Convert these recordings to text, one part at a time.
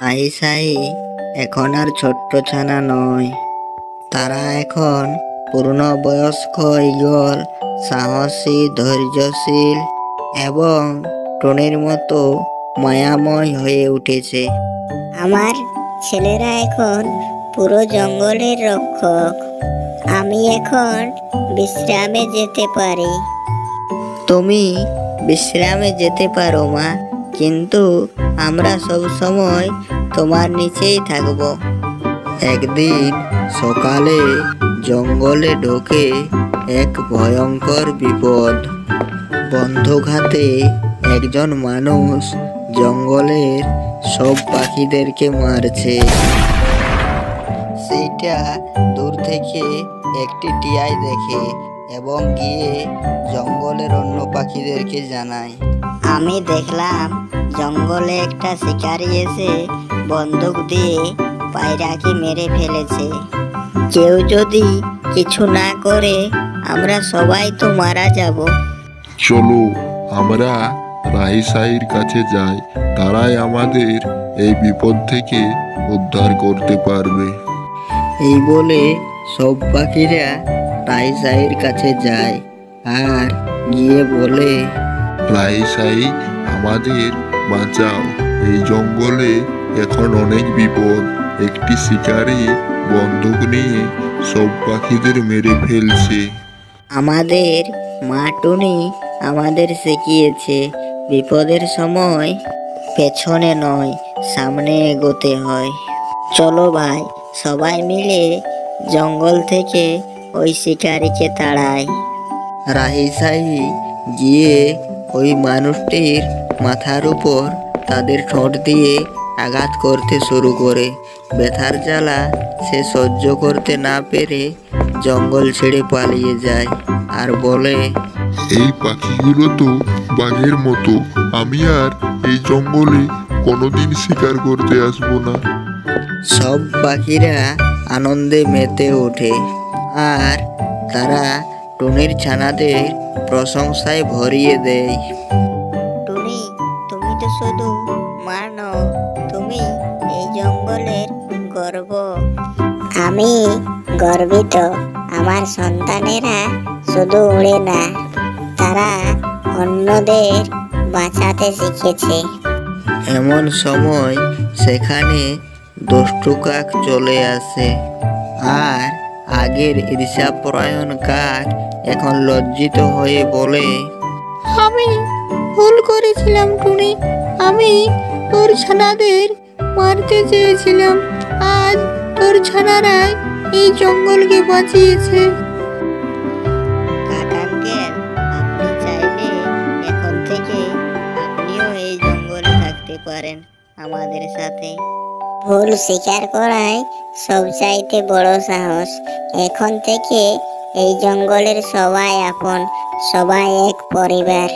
আইসাই এখন আর ছোট্ট ছানা নয়, তারা এখন পূর্ণবয়স্ক ঈগল, সাহসী, ধৈর্যশীল এবং টনির মতো মায়াময় হয়ে উঠেছে। আমার ছেলেরা এখন পুরো জঙ্গলের রক্ষক। আমি এখন বিশ্রামে যেতে পারি। তুমি বিশ্রামে যেতে পারো মা, কিন্তু আমরা সব সময় তোমার নিচেই থাকব। একদিন সকালে জঙ্গলে ঢোকে এক ভয়ঙ্কর বিপদ। বন্দুক হাতে একজন মানুষ জঙ্গলের সব পাখিদেরকে মারছে। সেইটা দূর থেকে একটি টিয়াই দেখে এবং গিয়ে জঙ্গলের অন্য পাখিদেরকে জানায়। আমি দেখলাম জঙ্গলে একটা শিকারি এসে বন্দুক দিয়ে পায়রাকে মেরে ফেলেছে। কেউ যদি কিছু না করে আমরা সবাই তো মারা যাব। চলো আমরা রাইসাইর কাছে যাই, তারাই আমাদের এই বিপদ থেকে উদ্ধার করতে পারবে। এই বলে সব পাখিরা রাইসাইর কাছে যায় আর গিয়ে বলে, রাইসাই, আমাদের বাঁচাও, এই জঙ্গলে এখন অনেক বিপদ। একটি শিকারী বন্দুক নিয়ে সব পাখিদের মেরে ফেলছে। আমাদের মা টুনি আমাদের শিখিয়েছে বিপদের সময় পেছনে নয়, সামনে এগোতে হয়। চলো ভাই, সবাই মিলে জঙ্গল থেকে ওই শিকারীকে তাড়াই। রাইসাই গিয়ে ওই মানুষটির মাথার উপর তাদের ঠোঁট দিয়ে আঘাত করতে শুরু করে। ব্যথার জ্বালা সে সহ্য করতে না পেরে জঙ্গল ছেড়ে পালিয়ে যায় আর বলে, এই পাখিগুলো তো বাঘের মতো, আমি আর এই জঙ্গলে কোনোদিন শিকার করতে আসবো না। সব পাখিরা আনন্দে মেতে ওঠে আর তারা টুনির ছানাদের প্রশংসায় ভরিয়ে দেয়। টুনি, তুমি তো শুধু মা নও, তুমি এই জঙ্গলের গর্ব। আমি গর্বিত। আমার সন্তানেরা শুধু উড়ে না, তারা অন্যদের বাঁচাতে শিখেছে। এমন সময় সেখানে দুষ্টু কাক চলে আসে আর আগের ঈর্ষাপরায়ণ কাক এখন লজ্জিত হয়ে বলে, আমি ভুল করেছিলাম টুনি, আমি তোর ছানাদের মারতে চেয়েছিলাম। আজ তোর ছানারাই এই জঙ্গলকে বাঁচিয়েছে। কাক আঙ্কেল, আপনি চাইলে এখন থেকে আপনিও এই জঙ্গলে থাকতে পারেন আমাদের সাথে। ভুল স্বীকার করাই সবচাইতে বড় সাহস। এখন থেকে এই জঙ্গলের সবাই আপন, সবাই এক পরিবার।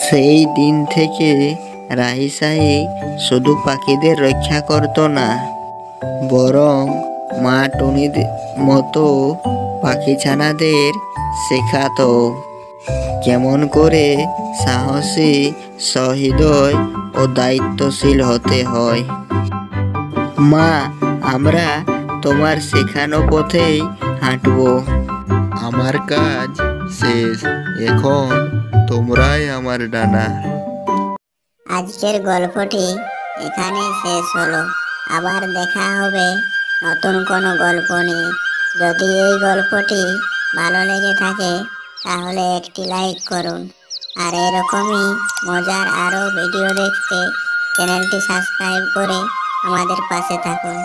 সেই দিন থেকে রাইসাই শুধু পাখিদের রক্ষা করত না, বরং মা টুনির মতো পাখি ছানাদের শেখাতো কেমন করে সাহসী, সহৃদয় ও দায়িত্বশীল হতে হয়। মা, আমরা তোমার শেখানো পথেই হাঁটবো। আমার কাজ শেষ, এখন তোমরাই আমার ডানা। আজকের গল্পটি এখানেই শেষ হলো। আবার দেখা হবে নতুন কোনো গল্প নিয়ে। যদি এই গল্পটি ভালো লেগে থাকে তাহলে একটি লাইক করুন, আর এরকমই মজার আরও ভিডিও দেখতে চ্যানেলটি সাবস্ক্রাইব করে আমাদের পাশে থাকুন।